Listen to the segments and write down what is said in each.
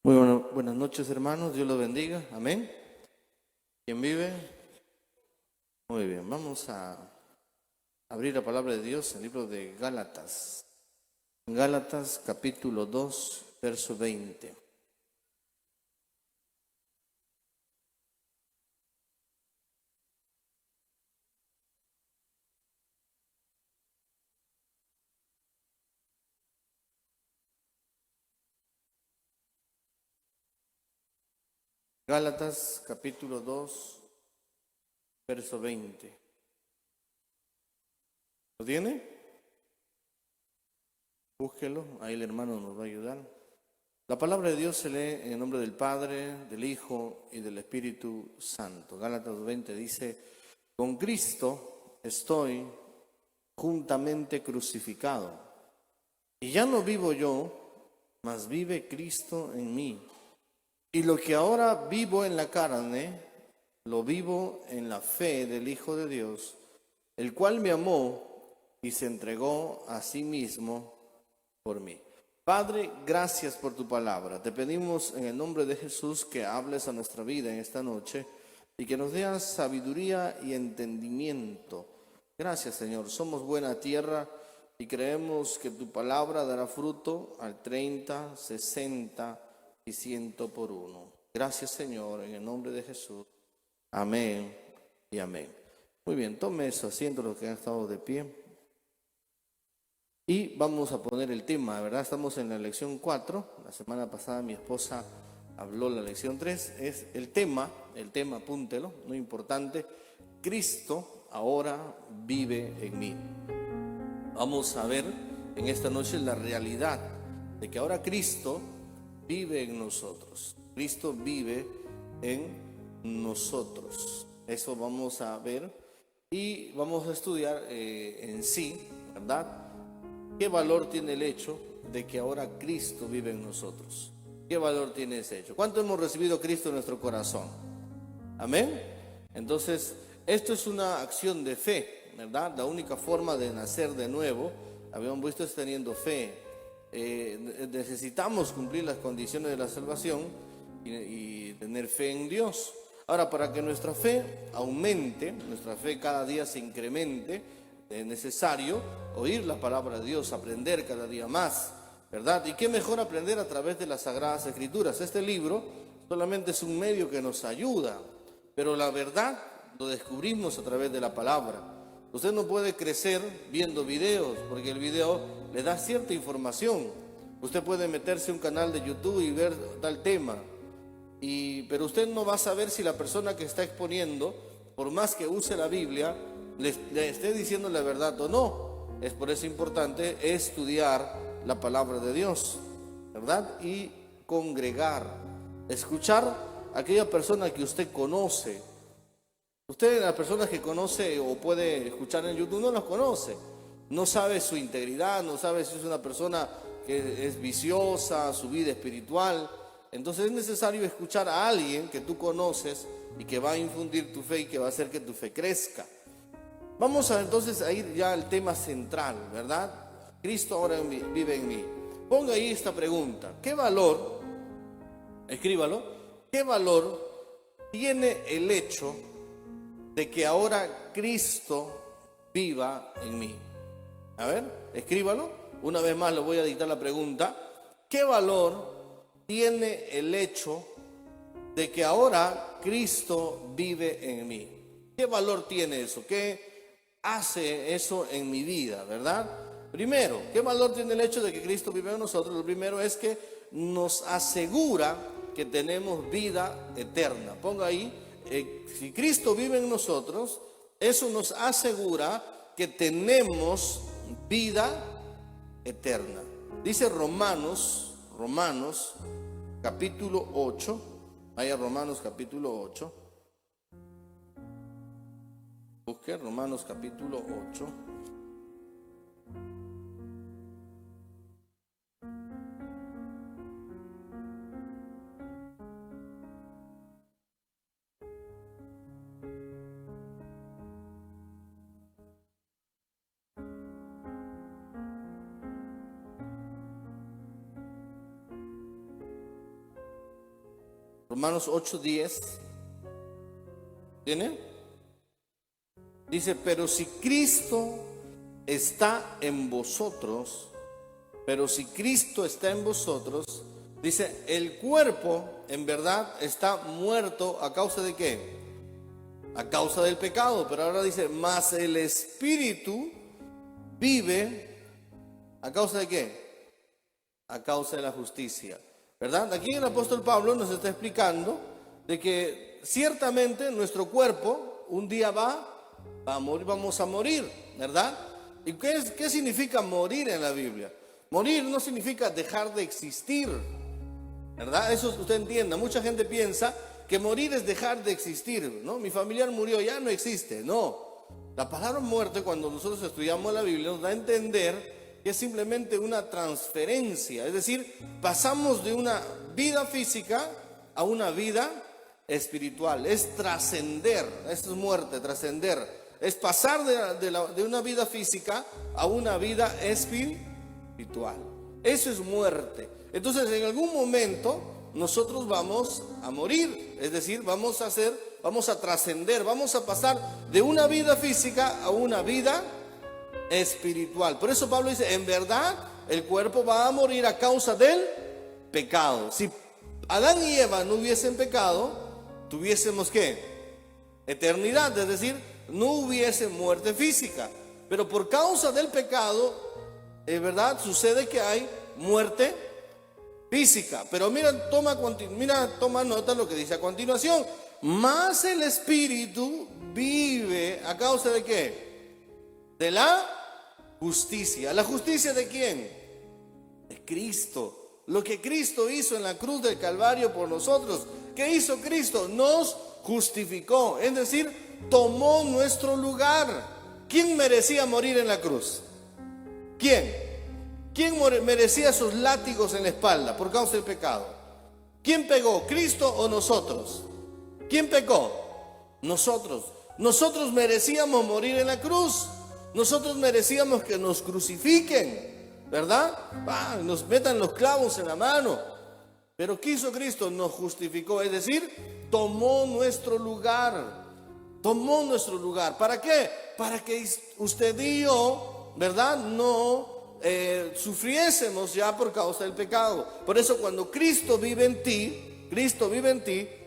Buenas noches, hermanos. Dios los bendiga. Amén. ¿Quién vive? Muy bien. Vamos a abrir la palabra de Dios en el libro de Gálatas. Gálatas capítulo 2, verso 20. Gálatas capítulo 2, verso 20. ¿Lo tiene? Búsquelo, ahí el hermano nos va a ayudar. La palabra de Dios se lee en el nombre del Padre, del Hijo y del Espíritu Santo. Gálatas 2:20 dice: con Cristo estoy juntamente crucificado, y ya no vivo yo, mas vive Cristo en mí. Y lo que ahora vivo en la carne, lo vivo en la fe del Hijo de Dios, el cual me amó y se entregó a sí mismo por mí. Padre, gracias por tu palabra. Te pedimos en el nombre de Jesús que hables a nuestra vida en esta noche y que nos des sabiduría y entendimiento. Gracias, Señor. Somos buena tierra y creemos que tu palabra dará fruto al 30, 60 y 100 por uno. Gracias, Señor, en el nombre de Jesús. Amén y amén. Muy bien, tome su asiento los que han estado de pie. Y vamos a poner el tema, ¿verdad? Estamos en la lección 4. La semana pasada mi esposa habló la lección 3. Es el tema, apúntelo, muy importante. Cristo ahora vive en mí. Vamos a ver en esta noche la realidad de que ahora Cristo vive en nosotros. Cristo vive en nosotros. Eso vamos a ver y vamos a estudiar en sí, ¿verdad? ¿Qué valor tiene el hecho de que ahora Cristo vive en nosotros? ¿Qué valor tiene ese hecho? ¿Cuánto hemos recibido Cristo en nuestro corazón? Amén. Entonces, esto es una acción de fe, ¿verdad? La única forma de nacer de nuevo, habíamos visto, es teniendo fe. Necesitamos cumplir las condiciones de la salvación y tener fe en Dios. Ahora, para que nuestra fe aumente, nuestra fe cada día se incremente, es necesario oír la palabra de Dios, aprender cada día más, ¿verdad? Y qué mejor aprender a través de las Sagradas Escrituras. Este libro solamente es un medio que nos ayuda, pero la verdad lo descubrimos a través de la palabra. Usted no puede crecer viendo videos, porque el video le da cierta información. Usted puede meterse a un canal de YouTube y ver tal tema, pero usted no va a saber si la persona que está exponiendo, por más que use la Biblia, le esté diciendo la verdad o no. Es por eso importante estudiar la palabra de Dios, ¿verdad? Y congregar, escuchar a aquella persona que usted conoce. Usted, las personas que conoce o puede escuchar en YouTube, no las conoce. No sabe su integridad, no sabe si es una persona que es viciosa, su vida espiritual. Entonces es necesario escuchar a alguien que tú conoces y que va a infundir tu fe y que va a hacer que tu fe crezca. Vamos entonces a ir ya al tema central, ¿verdad? Cristo ahora vive en mí. Ponga ahí esta pregunta. ¿Qué valor, escríbalo, qué valor tiene el hecho de que ahora Cristo viva en mí? A ver, escríbalo. Una vez más le voy a dictar la pregunta. ¿Qué valor tiene el hecho de que ahora Cristo vive en mí? ¿Qué valor tiene eso? ¿Qué hace eso en mi vida, verdad? Primero, ¿qué valor tiene el hecho de que Cristo vive en nosotros? Lo primero es que nos asegura que tenemos vida eterna. Ponga ahí, si Cristo vive en nosotros, eso nos asegura que tenemos vida eterna. Dice Romanos capítulo 8, vaya Romanos capítulo 8. Busque Romanos capítulo 8. Romanos 8:10. ¿Tiene? Dice, pero si Cristo está en vosotros, dice, el cuerpo en verdad está muerto a causa de ¿qué? A causa del pecado. Pero ahora dice, mas el espíritu vive a causa de ¿qué? A causa de la justicia, ¿verdad? Aquí el apóstol Pablo nos está explicando de que ciertamente nuestro cuerpo un día va a morir, vamos a morir, ¿verdad? ¿Y qué significa morir en la Biblia? Morir no significa dejar de existir, ¿verdad? Eso usted entienda. Mucha gente piensa que morir es dejar de existir, ¿no? Mi familiar murió, ya no existe. No. La palabra muerte, cuando nosotros estudiamos la Biblia, nos da a entender que es simplemente una transferencia. Es decir, pasamos de una vida física a una vida espiritual. Es trascender. Eso es muerte, trascender. Es pasar de una vida física a una vida espiritual. Eso es muerte. Entonces, en algún momento nosotros vamos a morir, es decir, vamos a trascender, vamos a pasar de una vida física a una vida espiritual. Por eso Pablo dice, en verdad, el cuerpo va a morir a causa del pecado. Si Adán y Eva no hubiesen pecado, tuviésemos ¿qué? Eternidad, es decir, no hubiese muerte física. Pero por causa del pecado, ¿verdad? Sucede que hay muerte física. Pero mira, toma nota lo que dice a continuación. Mas el espíritu vive a causa de ¿qué? De la justicia. ¿La justicia de quién? De Cristo. Lo que Cristo hizo en la cruz del Calvario por nosotros. ¿Qué hizo Cristo? Nos justificó, es decir, tomó nuestro lugar. ¿Quién merecía morir en la cruz? ¿Quién? ¿Quién merecía esos látigos en la espalda por causa del pecado? ¿Quién pegó? ¿Cristo o nosotros? ¿Quién pecó? Nosotros. Nosotros merecíamos morir en la cruz. Nosotros merecíamos que nos crucifiquen, ¿verdad? Nos metan los clavos en la mano. Pero ¿qué hizo Cristo? Nos justificó, es decir, tomó nuestro lugar. Tomó nuestro lugar. ¿Para qué? Para que usted y yo, ¿verdad? No sufriésemos ya por causa del pecado. Por eso cuando Cristo vive en ti,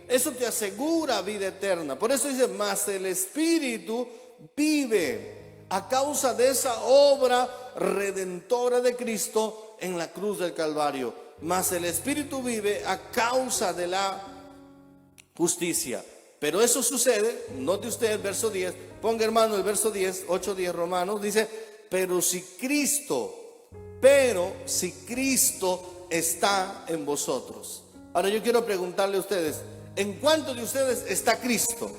eso te asegura vida eterna. Por eso dice, mas el Espíritu vive a causa de esa obra redentora de Cristo en la cruz del Calvario. Mas el Espíritu vive a causa de la justicia. Pero eso sucede, note usted el verso 10, ponga hermano el verso 10, 8:10 Romanos, dice, pero si Cristo está en vosotros. Ahora yo quiero preguntarle a ustedes, ¿en cuántos de ustedes está Cristo?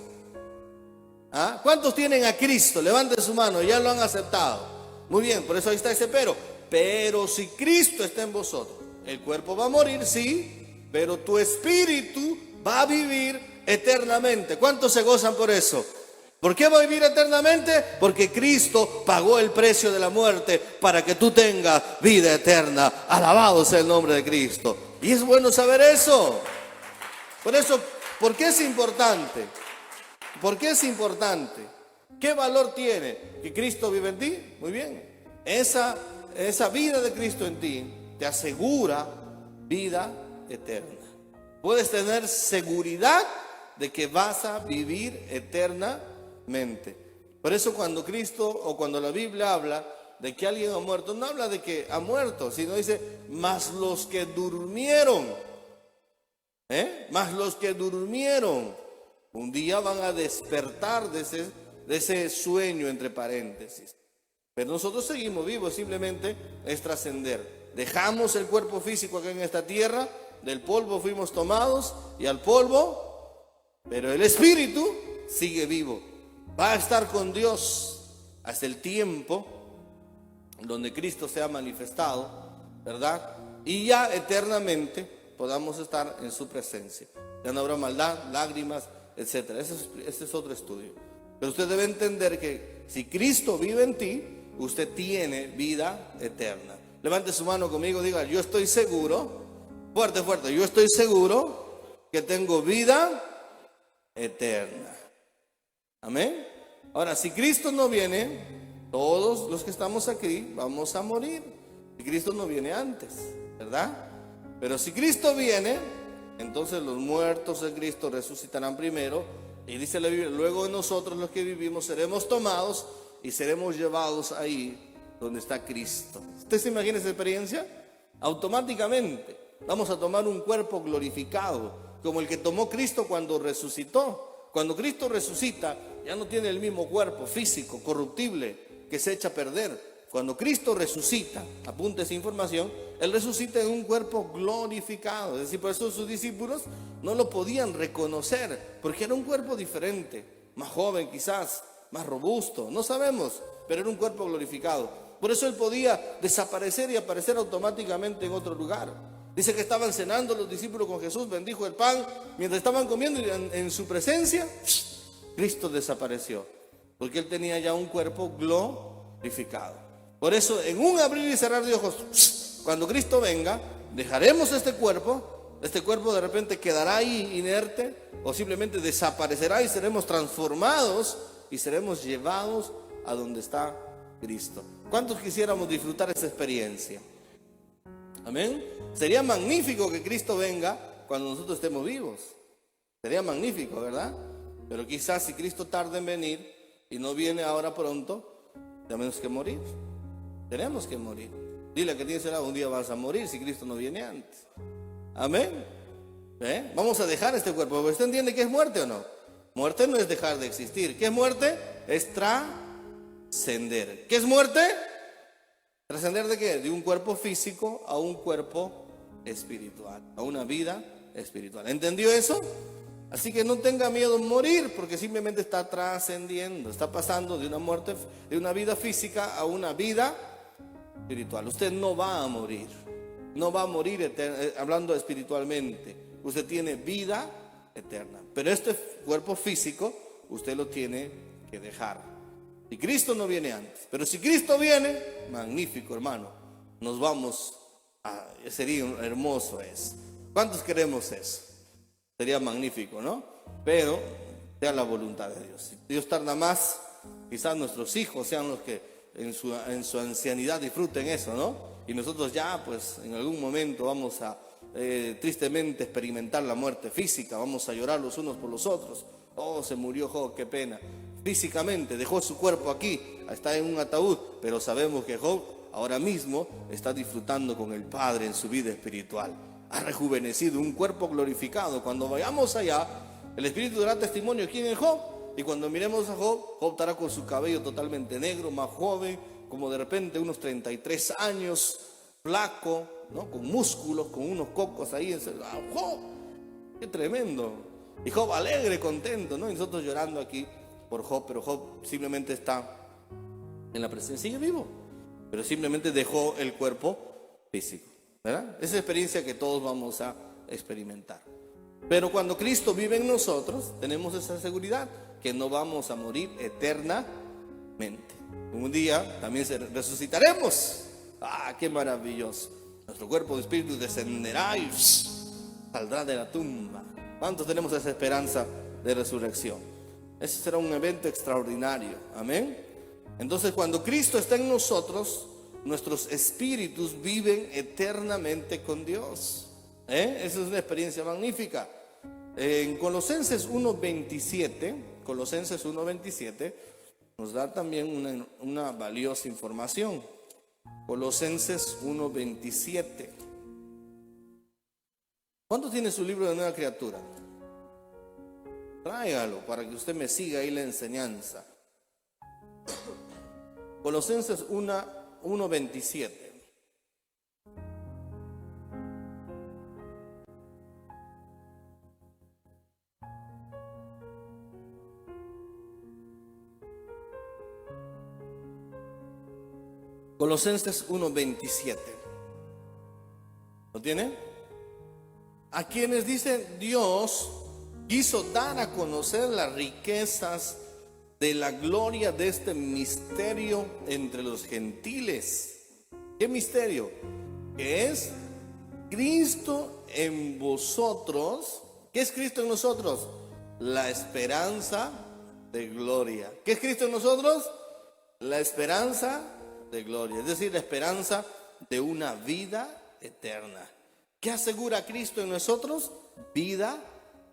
¿Ah? ¿Cuántos tienen a Cristo? Levanten su mano, ya lo han aceptado. Muy bien, por eso ahí está ese pero. Pero si Cristo está en vosotros, el cuerpo va a morir, sí, pero tu espíritu va a vivir eternamente. ¿Cuántos se gozan por eso? ¿Por qué va a vivir eternamente? Porque Cristo pagó el precio de la muerte para que tú tengas vida eterna. Alabado sea el nombre de Cristo. Y es bueno saber eso. Por eso, ¿por qué es importante? ¿Por qué es importante? ¿Qué valor tiene que Cristo vive en ti? Muy bien. Esa vida de Cristo en ti te asegura vida eterna. Puedes tener seguridad de que vas a vivir eternamente. Por eso cuando Cristo o cuando la Biblia habla de que alguien ha muerto, no habla de que ha muerto, sino dice, mas los que durmieron, mas los que durmieron, un día van a despertar de ese sueño, entre paréntesis. Pero nosotros seguimos vivos, simplemente es trascender. Dejamos el cuerpo físico acá en esta tierra, del polvo fuimos tomados y al polvo, pero el espíritu sigue vivo. Va a estar con Dios hasta el tiempo donde Cristo sea manifestado, ¿verdad? Y ya eternamente podamos estar en su presencia. Ya no habrá maldad, lágrimas, etc. Ese es otro estudio. Pero usted debe entender que si Cristo vive en ti, usted tiene vida eterna. Levante su mano conmigo, diga, yo estoy seguro, fuerte, yo estoy seguro que tengo vida eterna. Amén. Ahora, si Cristo no viene, todos los que estamos aquí vamos a morir. Si Cristo no viene antes, ¿verdad? Pero si Cristo viene, entonces los muertos de Cristo resucitarán primero. Y dice la Biblia, luego nosotros los que vivimos seremos tomados y seremos llevados ahí donde está Cristo. ¿Usted se imagina esa experiencia? Automáticamente vamos a tomar un cuerpo glorificado, como el que tomó Cristo cuando resucitó. Cuando Cristo resucita, ya no tiene el mismo cuerpo físico, corruptible, que se echa a perder. Cuando Cristo resucita, apunte esa información, Él resucita en un cuerpo glorificado. Es decir, por eso sus discípulos no lo podían reconocer, porque era un cuerpo diferente, más joven quizás, más robusto, no sabemos, pero era un cuerpo glorificado. Por eso Él podía desaparecer y aparecer automáticamente en otro lugar. Dice que estaban cenando los discípulos con Jesús, bendijo el pan, mientras estaban comiendo en su presencia, Cristo desapareció, porque Él tenía ya un cuerpo glorificado. Por eso, en un abrir y cerrar de ojos, cuando Cristo venga, dejaremos este cuerpo de repente quedará ahí inerte o simplemente desaparecerá y seremos transformados y seremos llevados a donde está Cristo. ¿Cuántos quisiéramos disfrutar esa experiencia? Amén. Sería magnífico que Cristo venga cuando nosotros estemos vivos. Sería magnífico, ¿verdad? Pero quizás si Cristo tarda en venir y no viene ahora pronto, tenemos que morir. Tenemos que morir. Dile a que tienes al lado, un día vas a morir si Cristo no viene antes. Amén. Vamos a dejar este cuerpo. ¿Usted entiende qué es muerte o no? Muerte no es dejar de existir. ¿Qué es muerte? Es trascender. ¿Qué es muerte? ¿Trascender de qué? De un cuerpo físico a un cuerpo espiritual, a una vida espiritual. ¿Entendió eso? Así que no tenga miedo a morir, porque simplemente está trascendiendo, está pasando de una muerte, de una vida física a una vida espiritual. Usted no va a morir, no va a morir hablando espiritualmente. Usted tiene vida eterna, pero este cuerpo físico usted lo tiene que dejar. Y Cristo no viene antes, pero si Cristo viene, magnífico, hermano, nos vamos a, sería hermoso eso. ¿Cuántos queremos eso? Sería magnífico, ¿no? Pero sea la voluntad de Dios. Si Dios tarda más, quizás nuestros hijos sean los que en su ancianidad disfruten eso, ¿no? Y nosotros ya, pues, en algún momento vamos a tristemente experimentar la muerte física, vamos a llorar los unos por los otros. Oh, se murió Job, qué pena. Físicamente dejó su cuerpo aquí, está en un ataúd, pero sabemos que Job ahora mismo está disfrutando con el Padre en su vida espiritual. Ha rejuvenecido, un cuerpo glorificado. Cuando vayamos allá, el Espíritu dará testimonio quién es Job. Y cuando miremos a Job, Job estará con su cabello totalmente negro, más joven, como de repente unos 33 años, flaco, ¿no? Con músculos, con unos cocos ahí. ¡Ah, Job! ¡Qué tremendo! Y Job alegre, contento, ¿no? Y nosotros llorando aquí por Job, pero Job simplemente está en la presencia, sigue vivo, pero simplemente dejó el cuerpo físico, ¿verdad? Esa experiencia que todos vamos a experimentar. Pero cuando Cristo vive en nosotros, tenemos esa seguridad que no vamos a morir eternamente. Un día también resucitaremos. ¡Ah, qué maravilloso! Nuestro cuerpo de espíritu descenderá y saldrá de la tumba. ¿Cuántos tenemos esa esperanza de resurrección? Ese será un evento extraordinario. Amén. Entonces, cuando Cristo está en nosotros, nuestros espíritus viven eternamente con Dios. Esa es una experiencia magnífica. En Colosenses 1:27 nos da también una valiosa información. Colosenses 1:27. ¿Cuánto tiene su libro de Nueva Criatura? Tráigalo para que usted me siga ahí la enseñanza. Colosenses 1:27. Colosenses 1:27. ¿Lo tiene? A quienes dicen Dios quiso dar a conocer las riquezas de la gloria de este misterio entre los gentiles. ¿Qué misterio? Que es Cristo en vosotros, ¿Qué es Cristo en nosotros? La esperanza de gloria. ¿Qué es Cristo en nosotros? La esperanza de gloria, es decir, la esperanza de una vida eterna. ¿Qué asegura Cristo en nosotros? Vida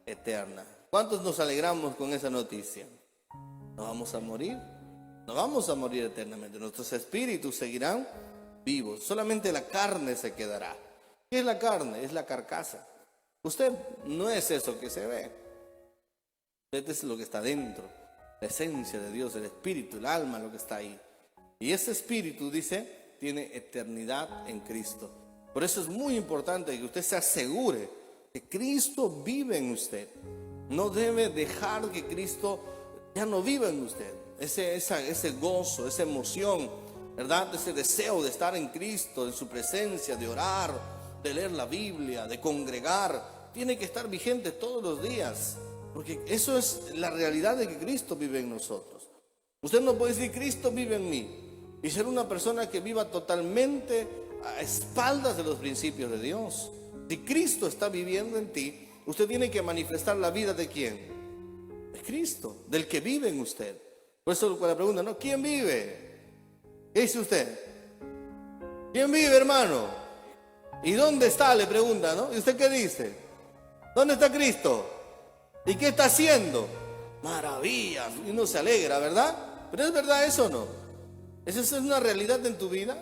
eterna. ¿Cuántos nos alegramos con esa noticia? ¿No vamos a morir? No vamos a morir eternamente. Nuestros espíritus seguirán vivos. Solamente la carne se quedará. ¿Qué es la carne? Es la carcasa. Usted no es eso que se ve. Usted es lo que está dentro. La esencia de Dios, el espíritu, el alma, lo que está ahí. Y ese espíritu, dice, tiene eternidad en Cristo. Por eso es muy importante que usted se asegure que Cristo vive en usted. No debe dejar que Cristo ya no viva en usted. Ese gozo, esa emoción, ¿verdad? Ese deseo de estar en Cristo, en su presencia, de orar, de leer la Biblia, de congregar, tiene que estar vigente todos los días. Porque eso es la realidad de que Cristo vive en nosotros. Usted no puede decir Cristo vive en mí y ser una persona que viva totalmente a espaldas de los principios de Dios. Si Cristo está viviendo en ti, usted tiene que manifestar la vida de ¿quién? De Cristo, del que vive en usted. Por eso la pregunta, ¿no? ¿Quién vive? ¿Qué dice usted? ¿Quién vive, hermano? ¿Y dónde está? Le pregunta, ¿no? ¿Y usted qué dice? ¿Dónde está Cristo? ¿Y qué está haciendo? Maravillas. Y uno se alegra, ¿verdad? Pero ¿es verdad eso o no? ¿Esa es una realidad en tu vida?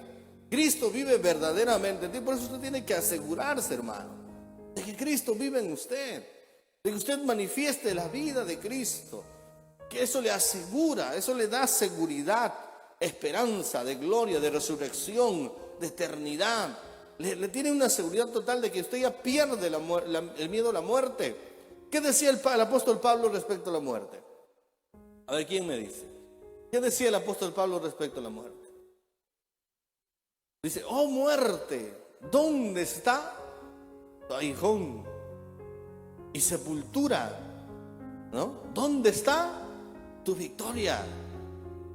Cristo vive verdaderamente en ti. Por eso usted tiene que asegurarse, hermano, de que Cristo vive en usted, de que usted manifieste la vida de Cristo, que eso le asegura, eso le da seguridad, esperanza de gloria, de resurrección, de eternidad. Le tiene una seguridad total de que usted ya pierde el miedo a la muerte. ¿Qué decía el apóstol Pablo respecto a la muerte? A ver, ¿quién me dice? ¿Qué decía el apóstol Pablo respecto a la muerte? Dice, oh muerte, ¿dónde está tu aguijón y sepultura? ¿No? ¿Dónde está tu victoria?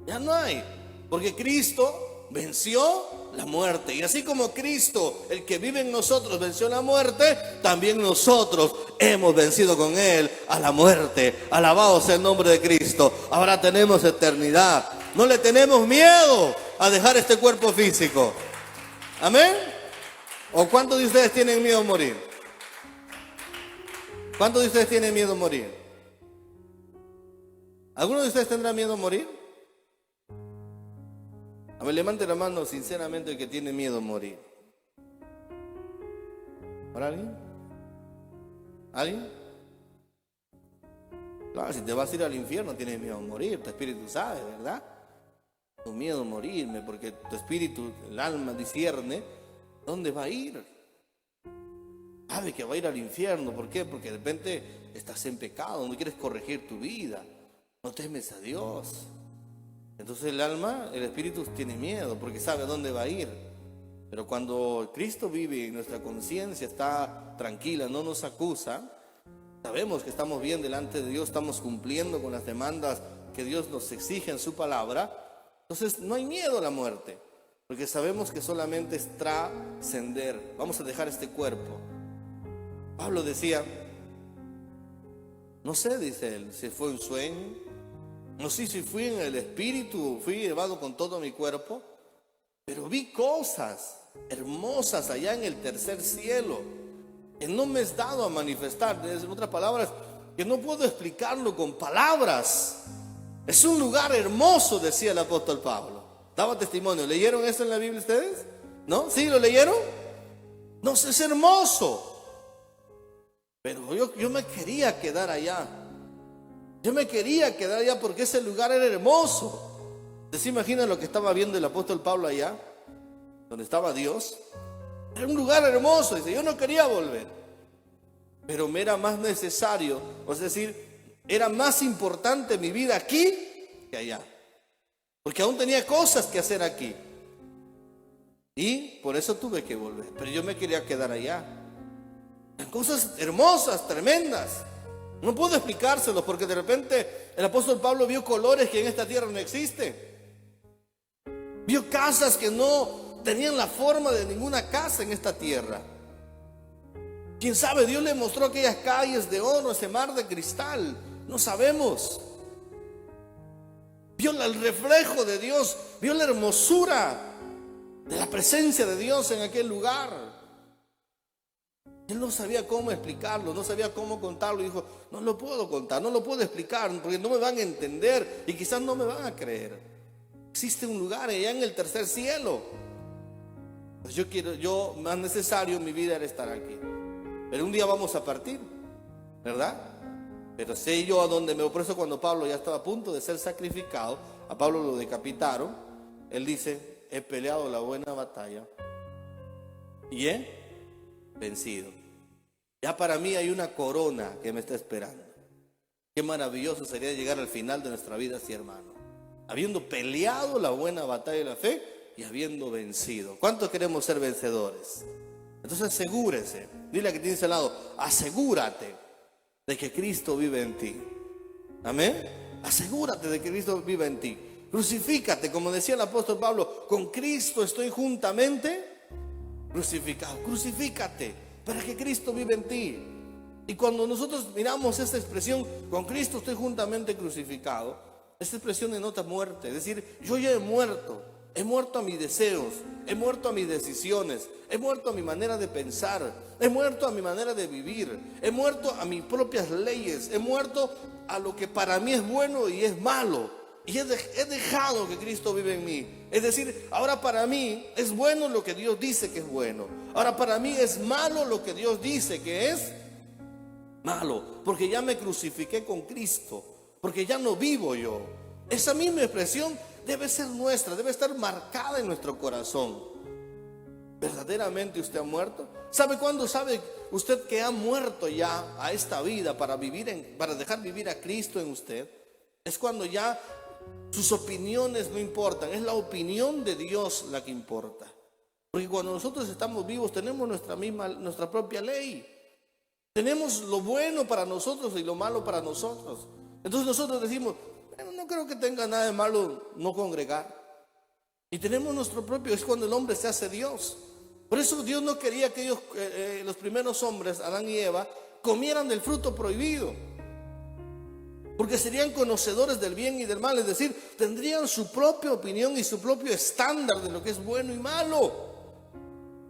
Ya no hay, porque Cristo venció la muerte. Y así como Cristo, el que vive en nosotros, venció la muerte, también nosotros hemos vencido con Él a la muerte. Alabado sea el nombre de Cristo. Ahora tenemos eternidad. No le tenemos miedo a dejar este cuerpo físico. ¿Amén? ¿O cuántos de ustedes tienen miedo a morir? ¿Cuántos de ustedes tienen miedo a morir? ¿Alguno de ustedes tendrá miedo a morir? A ver, levante la mano sinceramente el que tiene miedo a morir. ¿Para alguien? ¿Alguien? Claro, si te vas a ir al infierno tienes miedo a morir, tu espíritu sabe, ¿verdad? Tu miedo a morirme, porque tu espíritu, el alma discierne dónde va a ir. Sabe que va a ir al infierno, ¿por qué? Porque de repente estás en pecado, no quieres corregir tu vida, no temes a Dios. Entonces el alma, el espíritu tiene miedo porque sabe a dónde va a ir. Pero cuando Cristo vive y nuestra conciencia está tranquila, no nos acusa, sabemos que estamos bien delante de Dios, estamos cumpliendo con las demandas que Dios nos exige en su palabra. Entonces no hay miedo a la muerte, porque sabemos que solamente es trascender. Vamos a dejar este cuerpo. Pablo decía, no sé, dice él, si fue un sueño. No sé si fui en el espíritu, fui llevado con todo mi cuerpo, pero vi cosas hermosas allá en el tercer cielo que no me es dado a manifestar. En otras palabras, que no puedo explicarlo con palabras. Es un lugar hermoso, decía el apóstol Pablo. Daba testimonio. ¿Leyeron eso en la Biblia ustedes? ¿No? ¿Sí lo leyeron? No sé, es hermoso. Pero yo me quería quedar allá. Yo me quería quedar allá porque ese lugar era hermoso. ¿Se imaginan lo que estaba viendo el apóstol Pablo allá? Donde estaba Dios. Era un lugar hermoso. Dice, yo no quería volver. Pero me era más necesario, es decir, era más importante mi vida aquí que allá. Porque aún tenía cosas que hacer aquí. Y por eso tuve que volver. Pero yo me quería quedar allá. Eran cosas hermosas, tremendas. No puedo explicárselos porque de repente el apóstol Pablo vio colores que en esta tierra no existen. Vio casas que no tenían la forma de ninguna casa en esta tierra. ¿Quién sabe? Dios le mostró aquellas calles de oro, ese mar de cristal. No sabemos. Vio el reflejo de Dios, vio la hermosura de la presencia de Dios en aquel lugar. Él no sabía cómo explicarlo, no sabía cómo contarlo. Y dijo, no lo puedo contar, no lo puedo explicar, porque no me van a entender y quizás no me van a creer. Existe un lugar allá en el tercer cielo. Pues yo más necesario en mi vida era estar aquí. Pero un día vamos a partir, ¿verdad? Pero sé yo a dónde me voy. Por eso cuando Pablo ya estaba a punto de ser sacrificado, a Pablo lo decapitaron. Él dice, he peleado la buena batalla y he vencido. Ya para mí hay una corona que me está esperando. Qué maravilloso sería llegar al final de nuestra vida así, hermano, habiendo peleado la buena batalla de la fe y habiendo vencido. ¿Cuántos queremos ser vencedores? Entonces asegúrese, dile a que tienes al lado, asegúrate de que Cristo vive en ti. Amén. Asegúrate de que Cristo vive en ti. Crucifícate, como decía el apóstol Pablo, con Cristo estoy juntamente crucificado. Crucifícate para que Cristo vive en ti. Y cuando nosotros miramos esta expresión, con Cristo estoy juntamente crucificado, esta expresión denota muerte. Es decir, yo ya he muerto a mis deseos, he muerto a mis decisiones, he muerto a mi manera de pensar, he muerto a mi manera de vivir, he muerto a mis propias leyes, he muerto a lo que para mí es bueno y es malo. Y he dejado que Cristo vive en mí. Es decir, ahora para mí es bueno lo que Dios dice que es bueno. Ahora para mí es malo lo que Dios dice que es malo. Porque ya me crucifiqué con Cristo. Porque ya no vivo yo. Esa misma expresión debe ser nuestra, debe estar marcada en nuestro corazón. ¿Verdaderamente usted ha muerto? ¿Sabe cuándo sabe usted que ha muerto ya a esta vida para dejar vivir a Cristo en usted? Es cuando ya sus opiniones no importan, es la opinión de Dios la que importa. Porque cuando nosotros estamos vivos tenemos nuestra propia ley. Tenemos lo bueno para nosotros y lo malo para nosotros. Entonces nosotros decimos, bueno, no creo que tenga nada de malo no congregar. Y tenemos nuestro propio, es cuando el hombre se hace Dios. Por eso Dios no quería que los primeros hombres, Adán y Eva, comieran del fruto prohibido. Porque serían conocedores del bien y del mal, es decir, tendrían su propia opinión y su propio estándar de lo que es bueno y malo.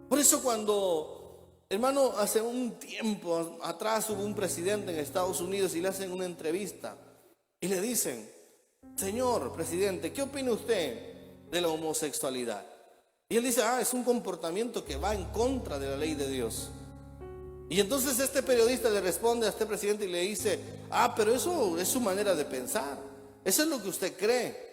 Por eso cuando, hermano, hace un tiempo atrás hubo un presidente en Estados Unidos y le hacen una entrevista y le dicen, señor presidente, ¿qué opina usted de la homosexualidad? Y él dice, es un comportamiento que va en contra de la ley de Dios. Y entonces este periodista le responde a este presidente y le dice, pero eso es su manera de pensar, eso es lo que usted cree.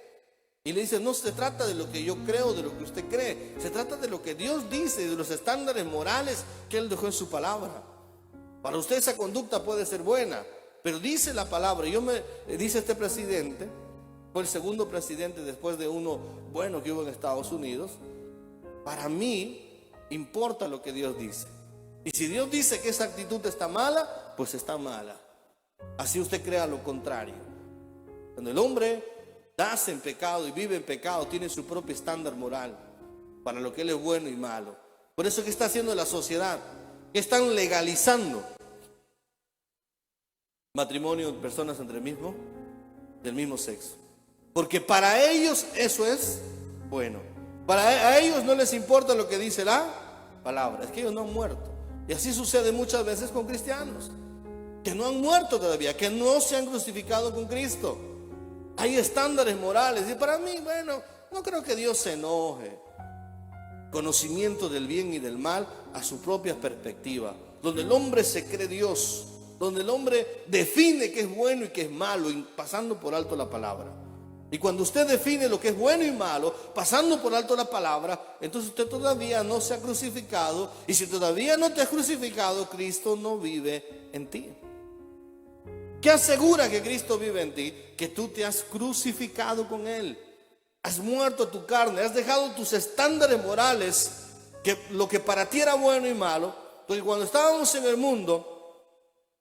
Y le dice, no se trata de lo que yo creo, de lo que usted cree, se trata de lo que Dios dice, de los estándares morales que Él dejó en su palabra. Para usted esa conducta puede ser buena, pero dice la palabra, dice este presidente, fue el segundo presidente después de uno bueno que hubo en Estados Unidos, para mí importa lo que Dios dice. Y si Dios dice que esa actitud está mala, pues está mala. Así usted crea lo contrario. Cuando el hombre nace en pecado y vive en pecado, tiene su propio estándar moral para lo que él es bueno y malo. Por eso, ¿qué está haciendo la sociedad? ¿Qué están legalizando? Matrimonio de personas del mismo sexo. Porque para ellos eso es bueno. A ellos no les importa lo que dice la palabra. Es que ellos no han muerto. Y así sucede muchas veces con cristianos que no han muerto todavía, que no se han crucificado con Cristo. Hay estándares morales y para mí, bueno, no creo que Dios se enoje. Conocimiento del bien y del mal a su propia perspectiva, donde el hombre se cree Dios, donde el hombre define qué es bueno y qué es malo, pasando por alto la palabra. Y cuando usted define lo que es bueno y malo, pasando por alto la palabra, entonces usted todavía no se ha crucificado. Y si todavía no te has crucificado, Cristo no vive en ti. ¿Qué asegura que Cristo vive en ti? Que tú te has crucificado con Él. Has muerto a tu carne, has dejado tus estándares morales, que lo que para ti era bueno y malo. Porque cuando estábamos en el mundo,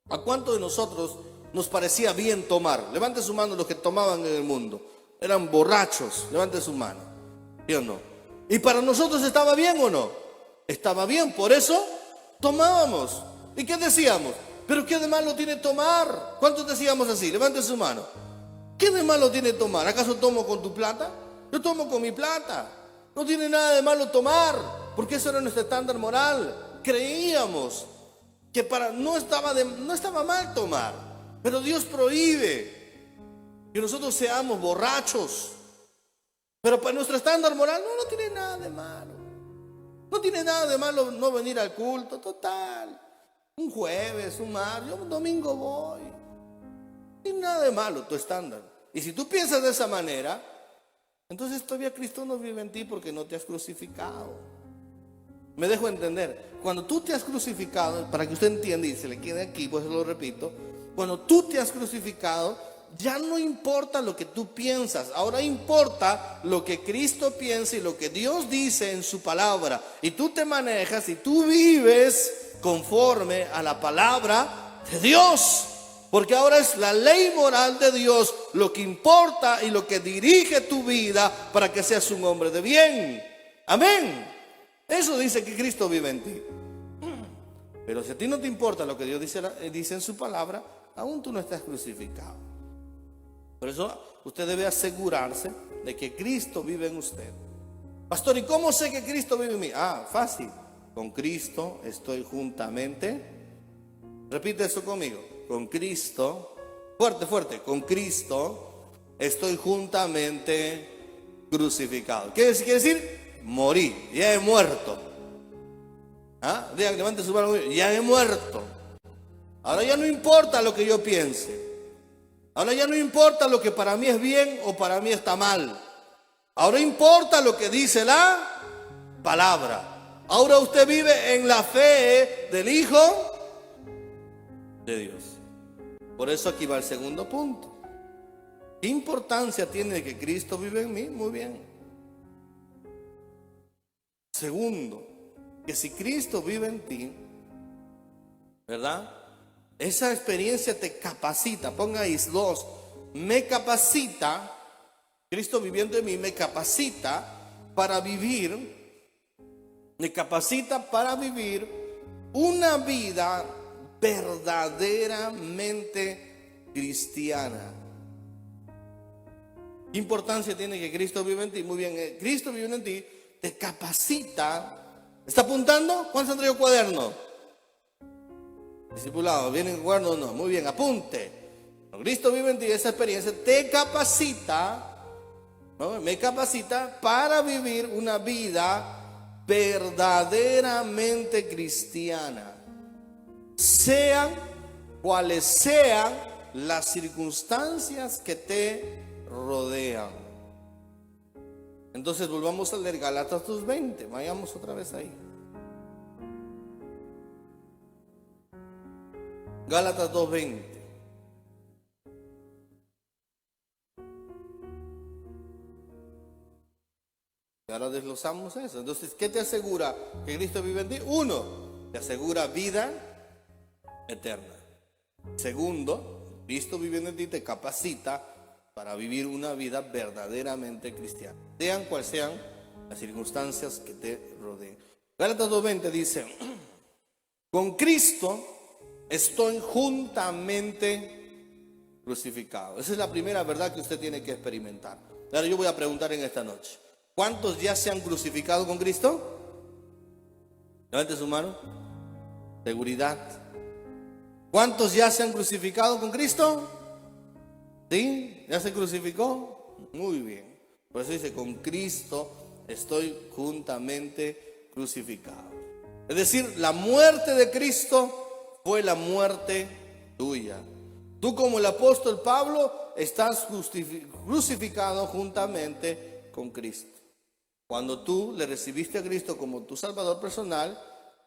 ¿a cuántos de nosotros nos parecía bien tomar? Levante su mano los que tomaban en el mundo. Eran borrachos, levante su mano. ¿Sí o no? ¿Y para nosotros estaba bien o no? Estaba bien, por eso tomábamos. ¿Y qué decíamos? ¿Pero qué de malo tiene tomar? ¿Cuántos decíamos así? Levante su mano. ¿Qué de malo tiene tomar? ¿Acaso tomo con tu plata? Yo tomo con mi plata. No tiene nada de malo tomar, porque eso era nuestro estándar moral. Creíamos que no estaba mal tomar, pero Dios prohíbe que nosotros seamos borrachos. Pero para nuestro estándar moral no tiene nada de malo. No tiene nada de malo no venir al culto, total. Un jueves, un martes, yo un domingo voy. No tiene nada de malo tu estándar. Y si tú piensas de esa manera, entonces todavía Cristo no vive en ti porque no te has crucificado. Me dejo entender. Cuando tú te has crucificado, para que usted entienda y se le quede aquí, pues lo repito, cuando tú te has crucificado, ya no importa lo que tú piensas, ahora importa lo que Cristo piensa y lo que Dios dice en su palabra. Y tú te manejas y tú vives conforme a la palabra de Dios. Porque ahora es la ley moral de Dios lo que importa y lo que dirige tu vida para que seas un hombre de bien. Amén. Eso dice que Cristo vive en ti. Pero si a ti no te importa lo que Dios dice en su palabra, aún tú no estás crucificado. Por eso usted debe asegurarse de que Cristo vive en usted. Pastor, ¿y cómo sé que Cristo vive en mí? Fácil. Con Cristo estoy juntamente. Repite eso conmigo. Con Cristo, fuerte, con Cristo estoy juntamente crucificado. ¿Qué quiere decir? Morí, ya he muerto. Digan, levante su mano, ya he muerto. Ahora ya no importa lo que yo piense. Ahora ya no importa lo que para mí es bien o para mí está mal. Ahora importa lo que dice la palabra. Ahora usted vive en la fe del Hijo de Dios. Por eso aquí va el segundo punto. ¿Qué importancia tiene que Cristo vive en mí? Muy bien. Segundo, que si Cristo vive en ti, ¿verdad? Esa experiencia te capacita. Ponga ahí dos. Me capacita, Cristo viviendo en mí, me capacita para vivir. Me capacita para vivir una vida verdaderamente cristiana. ¿Qué importancia tiene que Cristo vive en ti? Muy bien, Cristo vive en ti, te capacita. ¿Está apuntando? ¿Cuántos han traído cuaderno? Discipulado, ¿vienen cuaderno? No, muy bien, apunte. Cristo vive en ti, esa experiencia te capacita, ¿no? Me capacita para vivir una vida verdaderamente cristiana. Sean cuales sean las circunstancias que te rodean. Entonces volvamos a leer Gálatas 2:20. Vayamos otra vez ahí. Gálatas 2:20. Y ahora desglosamos eso. Entonces, ¿qué te asegura que Cristo vive en ti? Uno, te asegura vida eterna. Segundo, Cristo viviendo en ti te capacita para vivir una vida verdaderamente cristiana, sean cuales sean las circunstancias que te rodeen. Gálatas 2:20 dice: con Cristo estoy juntamente crucificado. Esa es la primera verdad que usted tiene que experimentar. Ahora yo voy a preguntar en esta noche: ¿cuántos ya se han crucificado con Cristo? Levante su mano. Seguridad. ¿Cuántos ya se han crucificado con Cristo? ¿Sí? ¿Ya se crucificó? Muy bien. Por eso dice: con Cristo estoy juntamente crucificado. Es decir, la muerte de Cristo fue la muerte tuya. Tú, como el apóstol Pablo, estás crucificado juntamente con Cristo. Cuando tú le recibiste a Cristo como tu Salvador personal,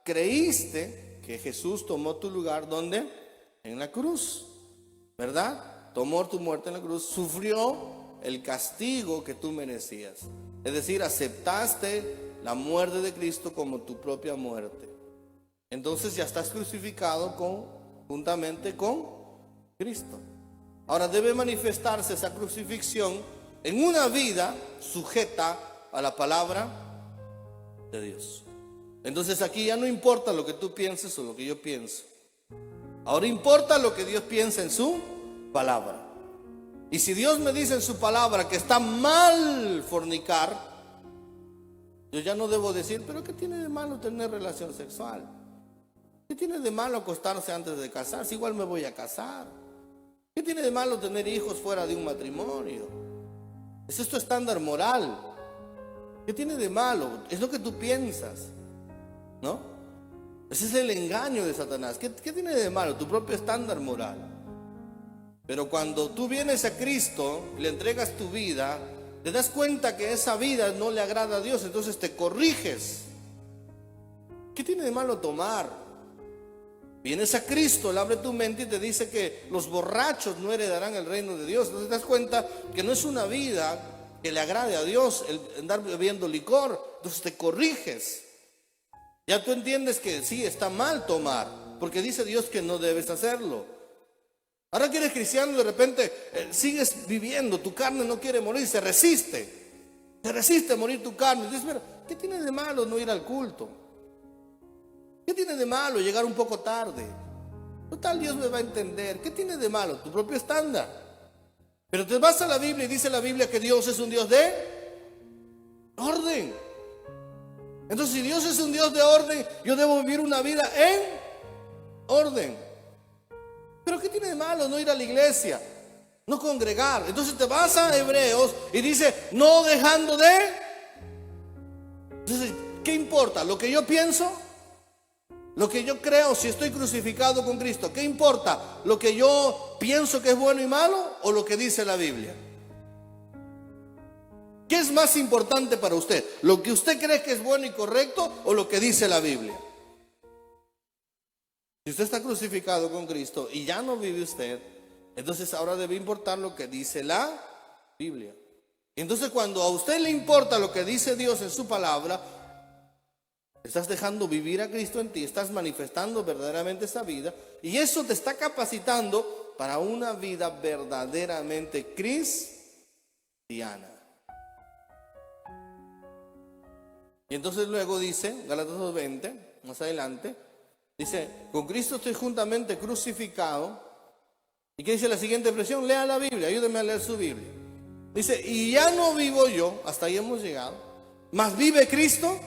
creíste que Jesús tomó tu lugar. ¿Dónde? En la cruz, ¿verdad? Tomó tu muerte en la cruz, sufrió el castigo que tú merecías. Es decir, aceptaste la muerte de Cristo como tu propia muerte. Entonces ya estás crucificado juntamente con Cristo. Ahora debe manifestarse esa crucifixión en una vida sujeta a la palabra de Dios. Entonces aquí ya no importa lo que tú pienses o lo que yo pienso. Ahora importa lo que Dios piensa en su palabra. Y si Dios me dice en su palabra que está mal fornicar, yo ya no debo decir, pero ¿qué tiene de malo tener relación sexual? ¿Qué tiene de malo acostarse antes de casarse? Igual me voy a casar. ¿Qué tiene de malo tener hijos fuera de un matrimonio? ¿Es esto estándar moral? ¿Qué tiene de malo? Es lo que tú piensas, ¿no? Ese es el engaño de Satanás. ¿Qué tiene de malo? Tu propio estándar moral. Pero cuando tú vienes a Cristo y le entregas tu vida, te das cuenta que esa vida no le agrada a Dios, entonces te corriges. ¿Qué tiene de malo tomar? Vienes a Cristo, Él abre tu mente y te dice que los borrachos no heredarán el reino de Dios. Entonces te das cuenta que no es una vida que le agrade a Dios el andar bebiendo licor. Entonces te corriges. Ya tú entiendes que sí, está mal tomar, porque dice Dios que no debes hacerlo. Ahora que eres cristiano, de repente sigues viviendo, tu carne no quiere morir, se resiste a morir tu carne. Y dices, pero ¿qué tiene de malo no ir al culto? ¿Qué tiene de malo llegar un poco tarde? Total, Dios me va a entender. ¿Qué tiene de malo? Tu propio estándar. Pero te vas a la Biblia y dice la Biblia que Dios es un Dios de orden. Entonces, si Dios es un Dios de orden, yo debo vivir una vida en orden. Pero ¿qué tiene de malo no ir a la iglesia? No congregar. Entonces te vas a Hebreos y dice, no dejando de. Entonces, ¿qué importa? ¿Lo que yo pienso? ¿Lo que yo creo si estoy crucificado con Cristo? ¿Qué importa? ¿Lo que yo pienso que es bueno y malo o lo que dice la Biblia? ¿Qué es más importante para usted? ¿Lo que usted cree que es bueno y correcto o lo que dice la Biblia? Si usted está crucificado con Cristo y ya no vive usted, entonces ahora debe importar lo que dice la Biblia. Entonces cuando a usted le importa lo que dice Dios en su palabra, estás dejando vivir a Cristo en ti, estás manifestando verdaderamente esa vida y eso te está capacitando para una vida verdaderamente cristiana. Y entonces luego dice, Gálatas 2:20, más adelante, dice, con Cristo estoy juntamente crucificado. ¿Y qué dice la siguiente expresión? Lea la Biblia, ayúdeme a leer su Biblia. Dice, y ya no vivo yo, hasta ahí hemos llegado, mas vive Cristo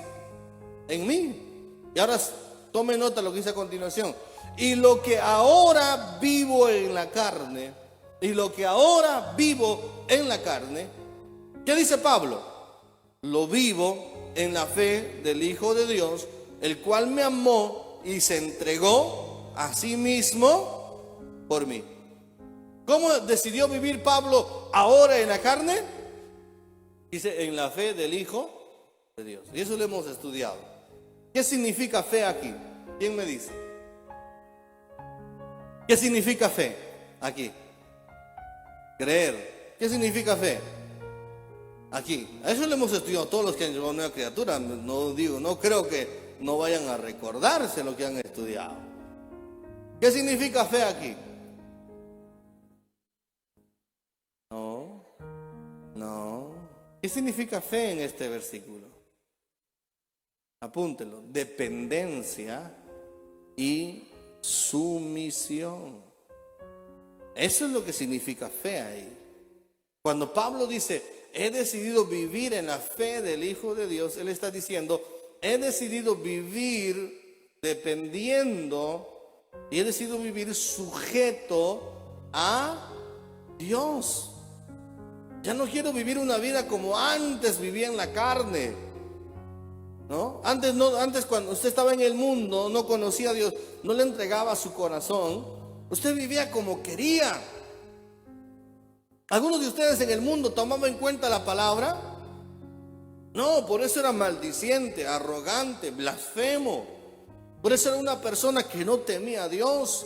en mí. Y ahora tome nota de lo que dice a continuación. Y lo que ahora vivo en la carne, ¿qué dice Pablo? Lo vivo en la fe del Hijo de Dios, el cual me amó y se entregó a sí mismo por mí. ¿Cómo decidió vivir Pablo ahora en la carne? Dice, en la fe del Hijo de Dios. Y eso lo hemos estudiado. ¿Qué significa fe aquí? ¿Quién me dice? ¿Qué significa fe aquí? Creer. ¿Qué significa fe? Aquí. A eso lo hemos estudiado todos los que han llevado una criatura. No creo que no vayan a recordarse lo que han estudiado. ¿Qué significa fe aquí? No. ¿Qué significa fe en este versículo? Apúntelo. Dependencia y sumisión. Eso es lo que significa fe ahí. Cuando Pablo dice, he decidido vivir en la fe del Hijo de Dios, él está diciendo, he decidido vivir dependiendo y he decidido vivir sujeto a Dios. Ya no quiero vivir una vida como antes vivía en la carne, ¿no? Antes cuando usted estaba en el mundo, no conocía a Dios, no le entregaba su corazón, usted vivía como quería. ¿Algunos de ustedes en el mundo tomaban en cuenta la palabra? No, por eso era maldiciente, arrogante, blasfemo. Por eso era una persona que no temía a Dios.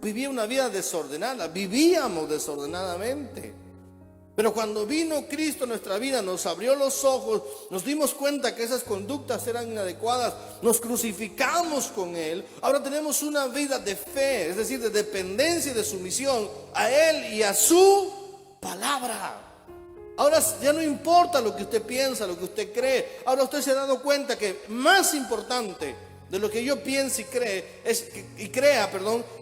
Vivía una vida desordenada, vivíamos desordenadamente. Pero cuando vino Cristo a nuestra vida, nos abrió los ojos, nos dimos cuenta que esas conductas eran inadecuadas, nos crucificamos con Él. Ahora tenemos una vida de fe, es decir, de dependencia y de sumisión a Él y a su palabra. Ahora ya no importa lo que usted piensa, lo que usted cree. Ahora usted se ha dado cuenta que más importante de lo que yo piense y crea,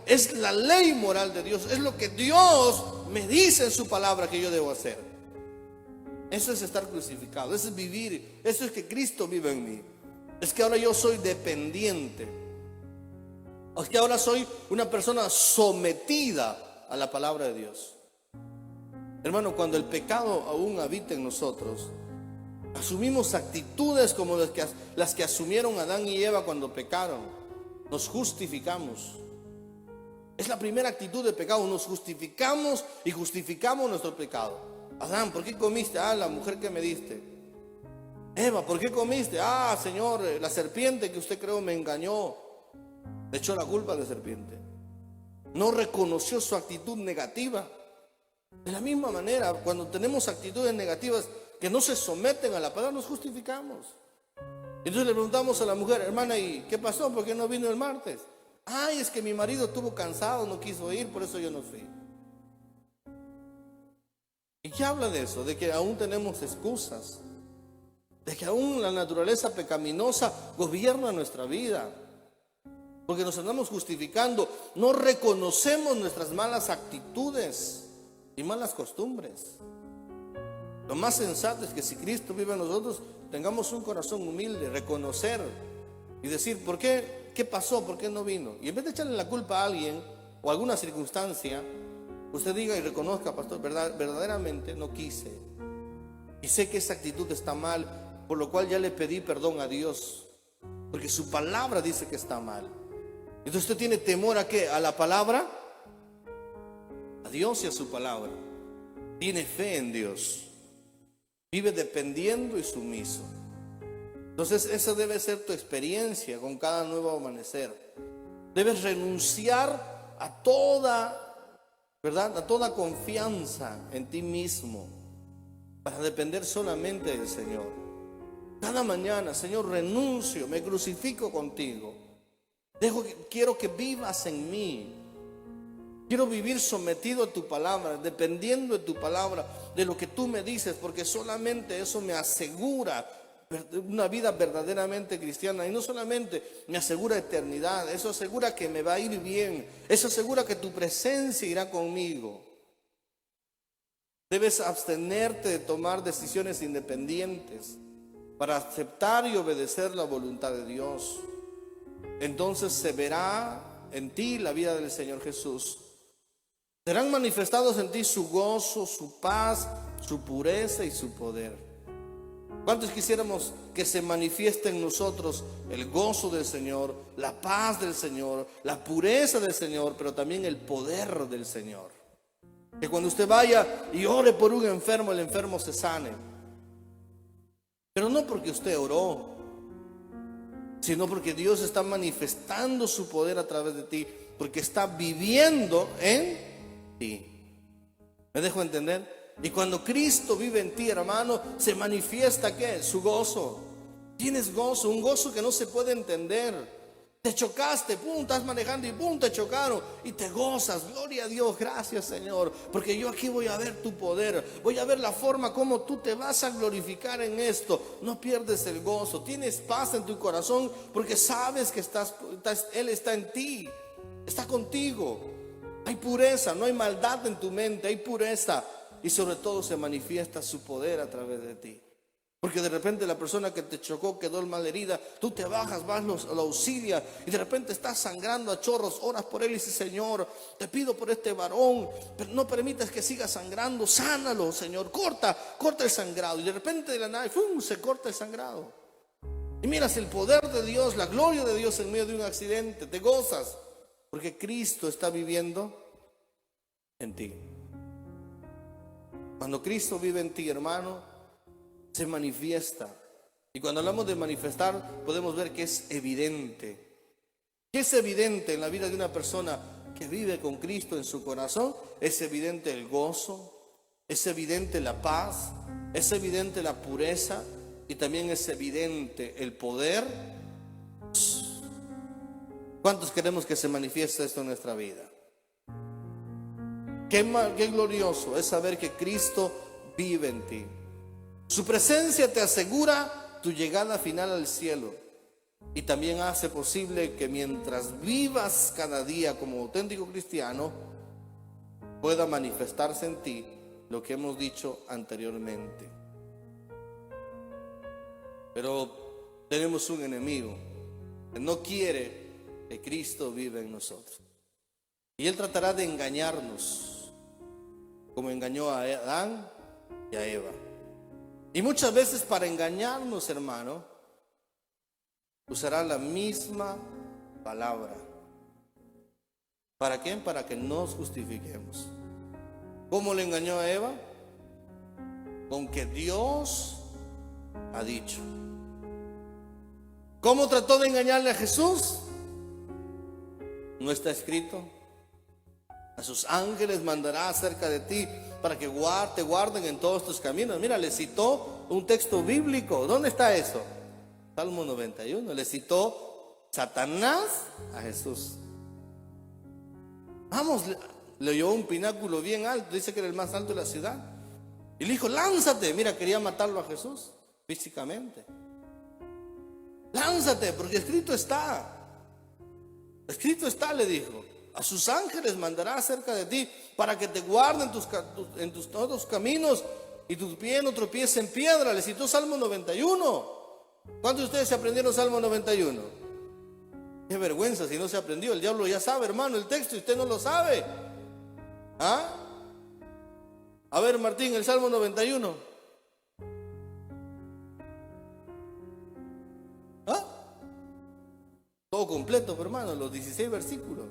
es la ley moral de Dios, es lo que Dios me dice en su palabra que yo debo hacer. Eso es estar crucificado, eso es vivir, eso es que Cristo vive en mí. Es que ahora yo soy dependiente, es que ahora soy una persona sometida a la palabra de Dios. Hermano, cuando el pecado aún habita en nosotros, asumimos actitudes como las que asumieron Adán y Eva cuando pecaron. Nos justificamos. Es la primera actitud de pecado. Nos justificamos y justificamos nuestro pecado. Adán, ¿por qué comiste? Ah, la mujer que me diste. Eva, ¿por qué comiste? Ah, Señor, la serpiente que usted creó me engañó. Le echó la culpa a la serpiente. No reconoció su actitud negativa. De la misma manera, cuando tenemos actitudes negativas que no se someten a la palabra, nos justificamos. Entonces le preguntamos a la mujer: hermana, ¿y qué pasó? ¿Por qué no vino el martes? Ay, es que mi marido estuvo cansado, no quiso ir, por eso yo no fui. ¿Y qué habla de eso? De que aún tenemos excusas, de que aún la naturaleza pecaminosa gobierna nuestra vida, porque nos andamos justificando, no reconocemos nuestras malas actitudes y malas costumbres. Lo más sensato es que si Cristo vive en nosotros, tengamos un corazón humilde, reconocer y decir: ¿por qué? ¿Qué pasó? ¿Por qué no vino? Y en vez de echarle la culpa a alguien o a alguna circunstancia, usted diga y reconozca: pastor, verdaderamente no quise, y sé que esa actitud está mal, por lo cual ya le pedí perdón a Dios, porque su palabra dice que está mal. Entonces usted tiene temor ¿a qué? A la palabra, a Dios y a su palabra. Tiene fe en Dios. Vive dependiendo y sumiso. Entonces esa debe ser tu experiencia con cada nuevo amanecer. Debes renunciar a toda, ¿verdad? A toda confianza en ti mismo para depender solamente del Señor. Cada mañana: Señor, renuncio, me crucifico contigo. Quiero que vivas en mí. Quiero vivir sometido a tu palabra, dependiendo de tu palabra, de lo que tú me dices, porque solamente eso me asegura una vida verdaderamente cristiana. Y no solamente me asegura eternidad, eso asegura que me va a ir bien, eso asegura que tu presencia irá conmigo. Debes abstenerte de tomar decisiones independientes para aceptar y obedecer la voluntad de Dios. Entonces se verá en ti la vida del Señor Jesús. Serán manifestados en ti su gozo, su paz, su pureza y su poder. ¿Cuántos quisiéramos que se manifieste en nosotros el gozo del Señor, la paz del Señor, la pureza del Señor, pero también el poder del Señor? Que cuando usted vaya y ore por un enfermo, el enfermo se sane. Pero no porque usted oró, sino porque Dios está manifestando su poder a través de ti, porque está viviendo en ti. ¿Me dejo entender? Y cuando Cristo vive en ti, hermano, se manifiesta ¿qué? Su gozo. Tienes gozo, un gozo que no se puede entender. Te chocaste, pum, estás manejando y pum, te chocaron y te gozas. Gloria a Dios, gracias Señor, porque yo aquí voy a ver tu poder, voy a ver la forma como tú te vas a glorificar en esto. No pierdes el gozo, tienes paz en tu corazón porque sabes que Él está en ti, está contigo. Hay pureza, no hay maldad en tu mente, hay pureza. Y sobre todo se manifiesta su poder a través de ti. Porque de repente la persona que te chocó quedó malherida, tú te bajas, vas, lo auxilia y de repente estás sangrando a chorros, oras por él y dices: Señor, te pido por este varón, pero no permitas que siga sangrando, sánalo, Señor, corta el sangrado. Y de repente de la nada, ¡fum!, se corta el sangrado. Y miras el poder de Dios, la gloria de Dios en medio de un accidente, te gozas. Porque Cristo está viviendo en ti. Cuando Cristo vive en ti, hermano, se manifiesta. Y cuando hablamos de manifestar, podemos ver que es evidente. ¿Qué es evidente en la vida de una persona que vive con Cristo en su corazón? Es evidente el gozo, es evidente la paz, es evidente la pureza y también es evidente el poder. ¿Cuántos queremos que se manifieste esto en nuestra vida? Qué glorioso es saber que Cristo vive en ti. Su presencia te asegura tu llegada final al cielo. y también hace posible que mientras vivas cada día como auténtico cristiano, pueda manifestarse en ti lo que hemos dicho anteriormente. Pero tenemos un enemigo que no quiere que Cristo viva en nosotros. Y él tratará de engañarnos, como engañó a Adán y a Eva. Y muchas veces para engañarnos, hermano, usará la misma palabra. ¿Para qué? Para que nos justifiquemos. ¿Cómo le engañó a Eva? Con que Dios ha dicho. ¿Cómo trató de engañarle a Jesús? ¿No está escrito? A sus ángeles mandará acerca de ti para que te guarden en todos tus caminos. Mira, le citó un texto bíblico. ¿Dónde está eso? Salmo 91. Le citó Satanás a Jesús. Vamos, le llevó un pináculo bien alto. Dice que era el más alto de la ciudad. Y le dijo, lánzate. Mira, quería matarlo a Jesús físicamente. Lánzate, porque escrito está. Escrito está, le dijo. A sus ángeles mandará acerca de ti para que te guarden en todos tus caminos y tu pie no tropiece en piedra. Le citó Salmo 91. ¿Cuántos de ustedes se aprendieron Salmo 91? Qué vergüenza si no se aprendió. El diablo ya sabe, hermano, el texto y usted no lo sabe. ¿Ah? A ver, Martín, el Salmo 91. ¿Ah? Todo completo, hermano, los 16 versículos.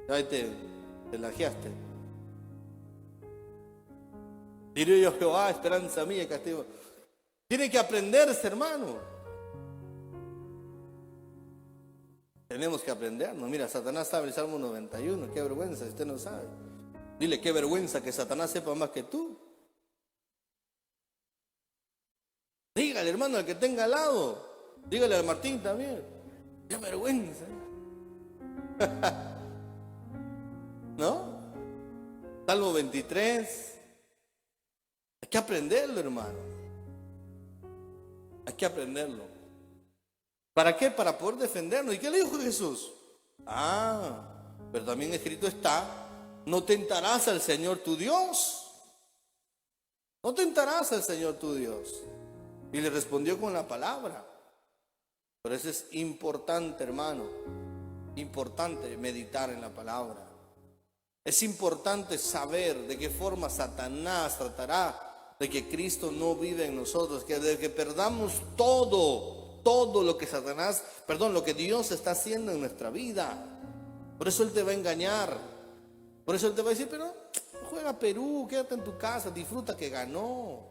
Ahí te lajeaste. Diré yo, Jehová, esperanza mía y castigo. Tiene que aprenderse, hermano. Tenemos que aprendernos. Mira, Satanás sabe el Salmo 91. Qué vergüenza si usted no sabe. Dile, qué vergüenza que Satanás sepa más que tú. Dígale, hermano, al que tenga al lado. Dígale al Martín también. Qué vergüenza. ¿No? Salmo 23. Hay que aprenderlo, hermano. Hay que aprenderlo. ¿Para qué? Para poder defendernos. ¿Y qué le dijo Jesús? Pero también escrito está, no tentarás al Señor tu Dios. No tentarás al Señor tu Dios. Y le respondió con la palabra. Por eso es importante, hermano. Importante meditar en la palabra. Es importante saber de qué forma Satanás tratará de que Cristo no vive en nosotros, de que perdamos todo lo que lo que Dios está haciendo en nuestra vida. Por eso Él te va a engañar. Por eso Él te va a decir, pero juega Perú, quédate en tu casa, disfruta que ganó.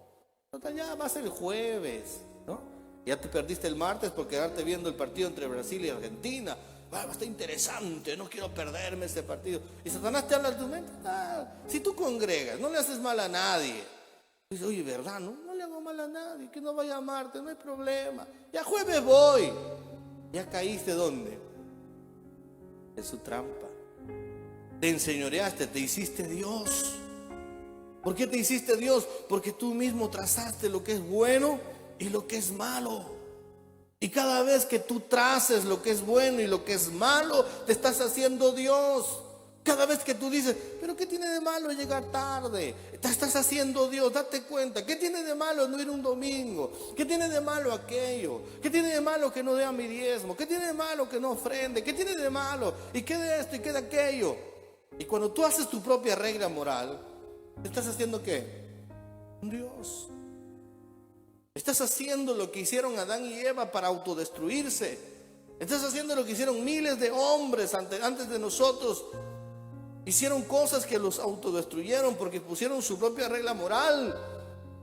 Ya va a ser el jueves, ¿no? Ya te perdiste el martes por quedarte viendo el partido entre Brasil y Argentina. Va a estar interesante, no quiero perderme ese partido. Y Satanás te habla en tu mente. Si tú congregas, no le haces mal a nadie. Dice, oye, ¿verdad? No le hago mal a nadie, que no vaya a amarte, no hay problema. Ya jueves voy. Ya caíste, ¿dónde? En su trampa. Te enseñoreaste, te hiciste Dios. ¿Por qué te hiciste Dios? Porque tú mismo trazaste lo que es bueno y lo que es malo. Y cada vez que tú traces lo que es bueno y lo que es malo, te estás haciendo Dios. Cada vez que tú dices, pero ¿qué tiene de malo llegar tarde? Te estás haciendo Dios, date cuenta. ¿Qué tiene de malo no ir un domingo? ¿Qué tiene de malo aquello? ¿Qué tiene de malo que no dé a mi diezmo? ¿Qué tiene de malo que no ofrende? ¿Qué tiene de malo? ¿Y qué de esto y qué de aquello? Y cuando tú haces tu propia regla moral, ¿te estás haciendo qué? Un Dios. Estás haciendo lo que hicieron Adán y Eva para autodestruirse. Estás haciendo lo que hicieron miles de hombres antes de nosotros. Hicieron cosas que los autodestruyeron porque pusieron su propia regla moral.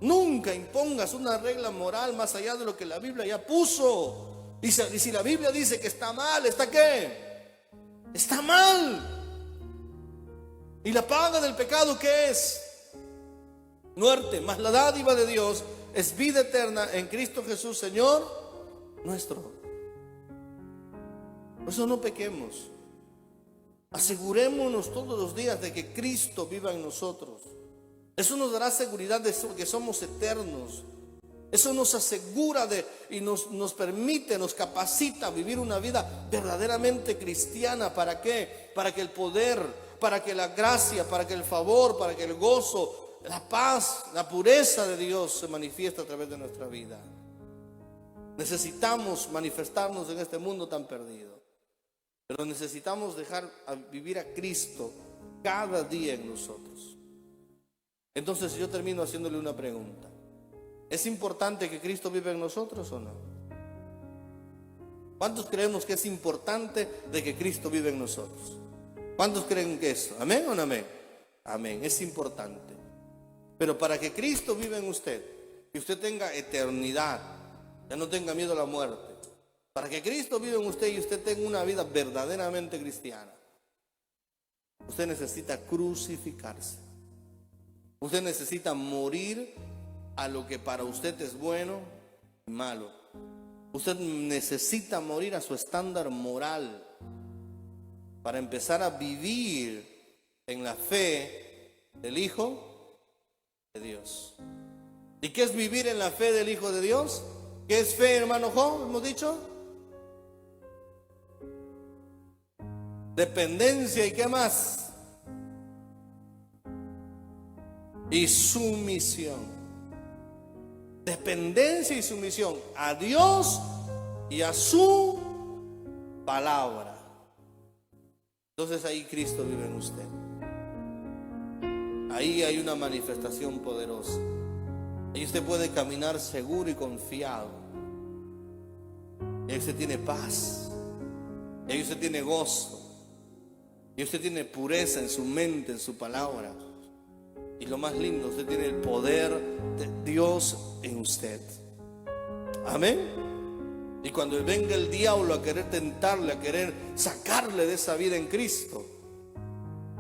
Nunca impongas una regla moral más allá de lo que la Biblia ya puso. Y si la Biblia dice que está mal, ¿está qué? Está mal. ¿Y la paga del pecado qué es? Muerte, mas la dádiva de Dios es vida eterna en Cristo Jesús, Señor nuestro. Por eso no pequemos. Asegurémonos todos los días de que Cristo viva en nosotros. Eso nos dará seguridad de que somos eternos. Eso nos asegura y nos permite, nos capacita a vivir una vida verdaderamente cristiana. ¿Para qué? Para que el poder, para que la gracia, para que el favor, para que el gozo, la paz, la pureza de Dios se manifieste a través de nuestra vida. Necesitamos manifestarnos en este mundo tan perdido, pero necesitamos dejar vivir a Cristo cada día en nosotros. Entonces yo termino haciéndole una pregunta. ¿Es importante que Cristo viva en nosotros o no? ¿Cuántos creemos que es importante de que Cristo viva en nosotros? ¿Cuántos creen que eso? ¿Amén o no amén? Amén, es importante. Pero para que Cristo viva en usted, que usted tenga eternidad, ya no tenga miedo a la muerte, para que Cristo viva en usted y usted tenga una vida verdaderamente cristiana, usted necesita crucificarse. Usted necesita morir a lo que para usted es bueno y malo. Usted necesita morir a su estándar moral para empezar a vivir en la fe del Hijo de Dios. ¿Y qué es vivir en la fe del Hijo de Dios? ¿Qué es fe, hermano Job? Hemos dicho dependencia, ¿y qué más? Y sumisión. Dependencia y sumisión a Dios y a su palabra. Entonces ahí Cristo vive en usted. Ahí hay una manifestación poderosa. Ahí usted puede caminar seguro y confiado. Y ahí usted tiene paz. Y ahí usted tiene gozo. Y usted tiene pureza en su mente, en su palabra. Y lo más lindo, usted tiene el poder de Dios en usted. Amén. Y cuando venga el diablo a querer tentarle, a querer sacarle de esa vida en Cristo,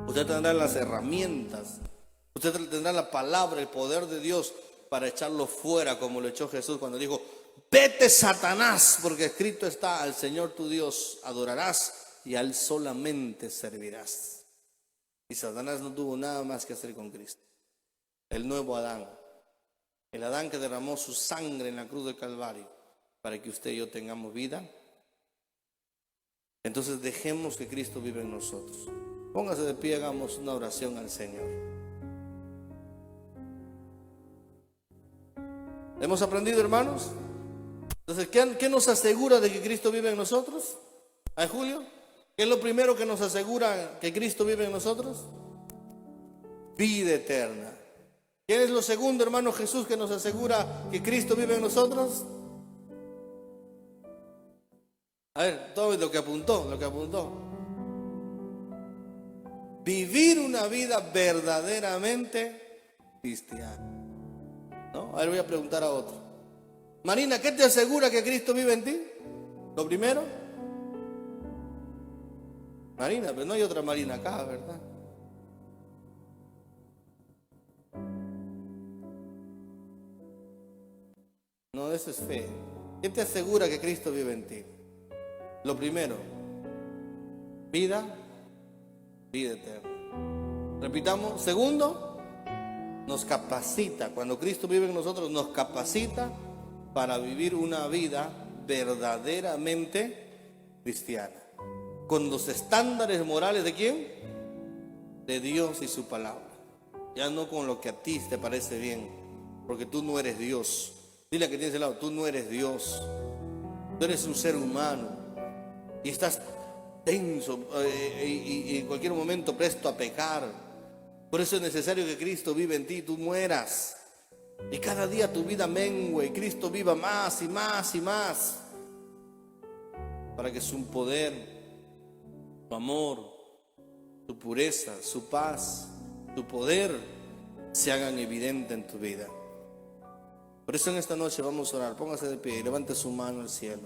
usted tendrá las herramientas, usted tendrá la palabra, el poder de Dios para echarlo fuera, como lo echó Jesús cuando dijo: vete, Satanás, porque escrito está: al Señor tu Dios adorarás y a Él solamente servirás. Y Satanás no tuvo nada más que hacer con Cristo. El nuevo Adán, el Adán que derramó su sangre en la cruz del Calvario para que usted y yo tengamos vida. Entonces dejemos que Cristo viva en nosotros. Póngase de pie, hagamos una oración al Señor. ¿Hemos aprendido, hermanos? Entonces, ¿qué nos asegura de que Cristo vive en nosotros? ¿A Julio? ¿Qué es lo primero que nos asegura que Cristo vive en nosotros? Vida eterna. ¿Qué es lo segundo, hermano Jesús, que nos asegura que Cristo vive en nosotros? A ver, todo lo que apuntó. Vivir una vida verdaderamente cristiana. ¿No? A ver, voy a preguntar a otro. Marina, ¿qué te asegura que Cristo vive en ti? Lo primero. Marina, pero no hay otra Marina acá, ¿verdad? No, eso es fe. ¿Qué te asegura que Cristo vive en ti? Lo primero, vida eterna. Repitamos. Segundo, nos capacita. Cuando Cristo vive en nosotros, nos capacita para vivir una vida verdaderamente cristiana, con los estándares morales ¿de quién? De Dios y su palabra. Ya no con lo que a ti te parece bien, porque tú no eres Dios. Dile a que tienes al lado: tú no eres Dios. Tú eres un ser humano y estás tenso y en cualquier momento presto a pecar. Por eso es necesario que Cristo viva en ti y tú mueras, y cada día tu vida mengue y Cristo viva más y más y más, para que su poder, su amor, su pureza, su paz, su poder se hagan evidentes en tu vida. Por eso en esta noche vamos a orar. Póngase de pie y levante su mano al cielo.